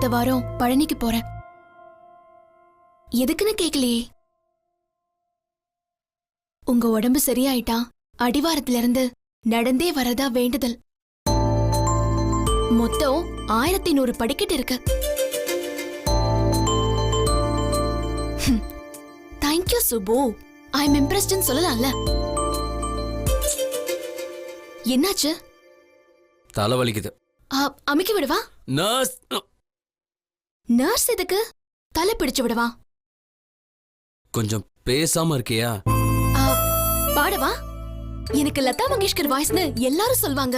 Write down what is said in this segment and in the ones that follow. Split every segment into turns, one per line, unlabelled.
அடுத்த வாரம் பழனிக்கு போறேன். எதுக்குன்னு கேக்கலையே. உங்க உடம்பு சரியாயிட்டா அடிவாரத்துல இருந்து நடந்தே வரதா வேண்டுதல். மொத்தம் 1100 படிக்கட்டு இருக்கு. தேங்க்யூ சுபு. ஐ எம் இம்ப்ரெஸ்ட்னு சொல்லலாம்ல. என்னாச்சு?
தலை வலிக்குது.
அமைக்க விடுவா?
நர்ஸ்.
நர்ஸ் எதுக்கு? தலை பிடிச்சு விடுவா?
கொஞ்சம் பேசாம இருக்கியா?
பாடவா? எனக்கு லதா மங்கேஷ்கர் வாய்ஸ்னு எல்லாரும் சொல்வாங்க.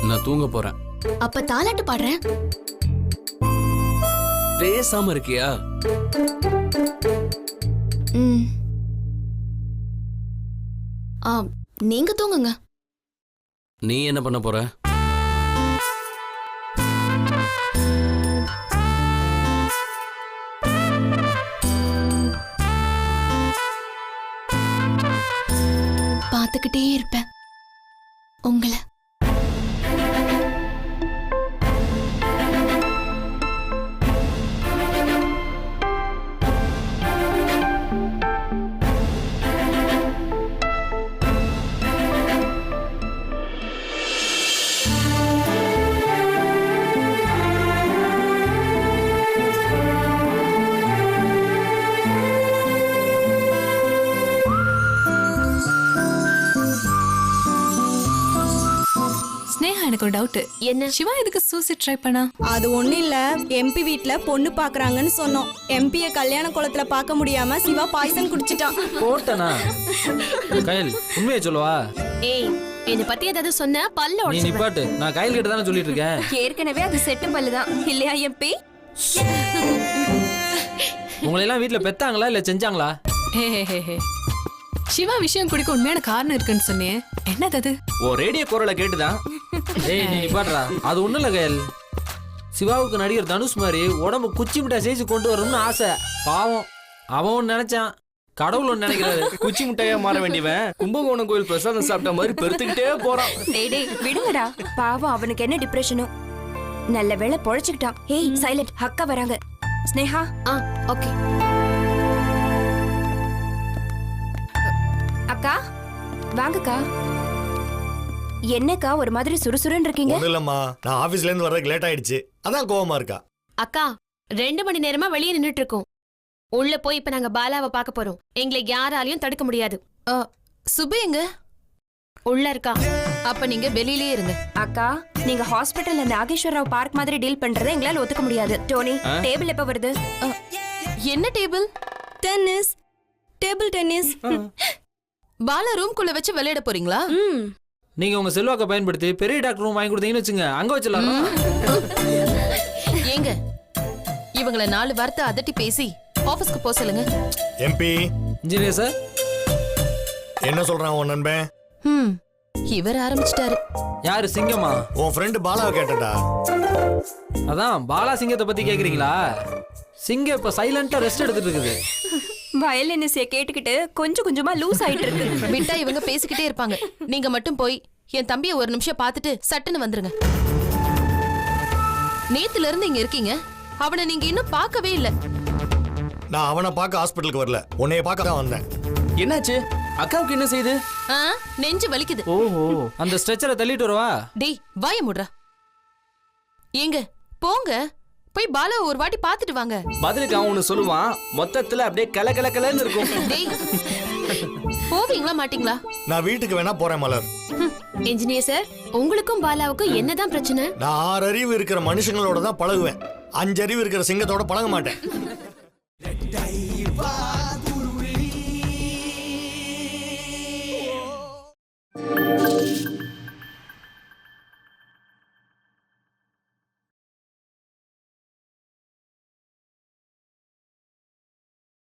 நான் தூங்க போறேன்.
அப்ப தாலாட்டு பாடுறேன்.
பேசாம இருக்கியா?
நீங்க தூங்குங்க.
நீ என்ன பண்ண போற?
பார்த்துக்கிட்டே இருப்பேன் உங்களை.
எனக்கு ஒரு டவுட்.
என்ன?
சிவா எதுக்கு சூசைட் ட்ரை பண்ணா?
அது ஒண்ணு இல்ல, எம்பி வீட்ல பொண்ணு பாக்குறாங்கன்னு சொன்னோம். எம்பிய கல்யாண குளத்துல பார்க்க முடியாம சிவா பாய்சன் குடிச்சிட்டான்.
போட்டனா கைல் உண்மையை சொல்லுவா?
ஏய், என்ன பத்தி ஏதாவது சொன்ன பல்ல
நீ
உடைச்சிடுவேன்.
நிப்பாட்டு. நான் கைல் கிட்ட தானே சொல்லிட்டு இருக்கேன்.
ஏற்கனவே அது செட்டு பல்லு தான் இல்லையா எம்பி?
உங்களை எல்லாம் வீட்ல பெத்தாங்களா இல்ல செஞ்சாங்களா?
சிவா விஷயம் குடிக்க உண்மையான காரணம் இருக்குன்னு சொன்னேன். என்னது அது?
ஓ ரேடியோ குரலை கேட்டுதான். ஏய் நீ நிப்பாட்டுறா. அது ஒண்ணும் இல்ல கைல். சிவாவுக்கு நடிகர் தனுஷ் மாதிரி உடம்பு குச்சி மிட்டாய் சைஸ் கொண்டு வரணும்னு ஆசை. பாவம் அவன் ஒன்னு நினைச்சான், கடவுள் ஒன்னு நினைக்கிறாரு.
குச்சி முட்டையா மாற வேண்டியவன் கும்பகோணம் கோயில் பிரசாதம் சாப்பிட்ட மாதிரி பெருத்துக்கிட்டே போறான்.
டேய் விடுங்கடா, பாவம் அவனுக்கு என்ன டிப்ரெஷனோ. நல்ல வேளை பொழைச்சுக்கிட்டான். ஏய் சைலண்ட், அக்கா வராங்க. ஸ்னேஹா.
ஓகே.
அக்கா வாங்கக்கா. என்னக்கா ஒரு மாதிரி சுறுசுறுன்னு இருக்கீங்க?
ஒண்ணும் இல்லம்மா, நான் ஆபீஸ்ல இருந்து வர்றதுக்கு லேட் ஆயிடுச்சு, அதான் கோவமா இருக்கா.
அக்கா 2 மணி நேரமா வெளியே நின்னுட்டு இருக்கோம். உள்ள போய் இப்ப நாங்க பாலாவை பார்க்க போறோம். எங்களை யாராலையும் தடுக்க முடியாது.
சுபு எங்க?
உள்ள இருக்கா.
அப்ப நீங்க வெளியிலேயே இருங்க.
அக்கா நீங்க ஹாஸ்பிடல்ல நாகேஸ்வரராவ் பார்க் மாதிரி டீல் பண்றதை எங்களால ஒத்துக்க முடியாது. டோனி டேபிள் எப்ப வருது?
என்ன table?
Tennis table tennis.
Bala ரூம்குள்ள வச்சு விளையாட போறீங்களா?
நீங்க உங்க செல்வாக்க பயன்படுத்தி பெரிய டாக்டர் ரூம் வாங்கி கொடுத்தீங்கன்னு வச்சுங்க, அங்க வச்சிடலாம்.
ஏங்க இவங்கள 4 வார்த்தை அதட்டி பேசி ஆபீஸ்க்கு போக சொல்லுங்க.
எம்பி
இன்ஜினியர் சார்
என்ன சொல்றான் உன் நண்பன்?
இவர் ஆரம்பிச்சிட்டாரு.
யாரு? சிங்கமா?
உன் ஃப்ரெண்டு பாலாவை கேட்டடா.
அதான் பாலா சிங்கத்தை பத்தி கேக்குறீங்களா? சிங்கம் இப்ப சைலண்டா ரெஸ்ட் எடுத்துட்டு இருக்குது.
வயலினிஸைய கேட்டுக்கிட்டு கொஞ்சம் கொஞ்சமா லூஸ் ஆயிட்டு இருக்கு.
விட்டா இவங்க பேசிக்கிட்டே இருப்பாங்க. நீங்க மட்டும் போய் என் தம்பியை ஒரு நிமிஷம் பார்த்துட்டு சட்டுன்னு வந்துருங்க. நேத்துல இருந்து இங்க இருக்கீங்க, அவனை நீங்க இன்னும் பார்க்கவே இல்ல.
நான் அவனை பார்க்க ஹாஸ்பிட்டலுக்கு வரல, உன்னைய பார்க்க தான் வந்தேன்.
என்னாச்சு? அக்காவுக்கு என்ன செய்யுது?
நெஞ்சு வலிக்குது.
ஓஹோ, அந்த ஸ்ட்ரெச்சரை தள்ளிட்டு வரவா?
டேய் வாய முடுறா. ஏங்க போங்க, போய் பாலாவை ஒரு வாட்டி பார்த்துட்டு வாங்க.
பதிலுக்கு அவன் ஒண்ணு சொல்லுவான், மொத்தத்துல அப்படியே கலகலன்னு இருக்கும்.
டேய் போவீங்களா மாட்டீங்களா?
நான் வீட்டுக்கு வேணா போறேன் மலர்.
இன்ஜினியர் சார், உங்களுக்கும் பாலாவுக்கும் என்னதான் பிரச்சனை?
நான் 6 அறிவு இருக்கிற மனுஷங்களோட தான் பழகுவேன், 5 அறிவு இருக்கிற சிங்கத்தோட பழக மாட்டேன்.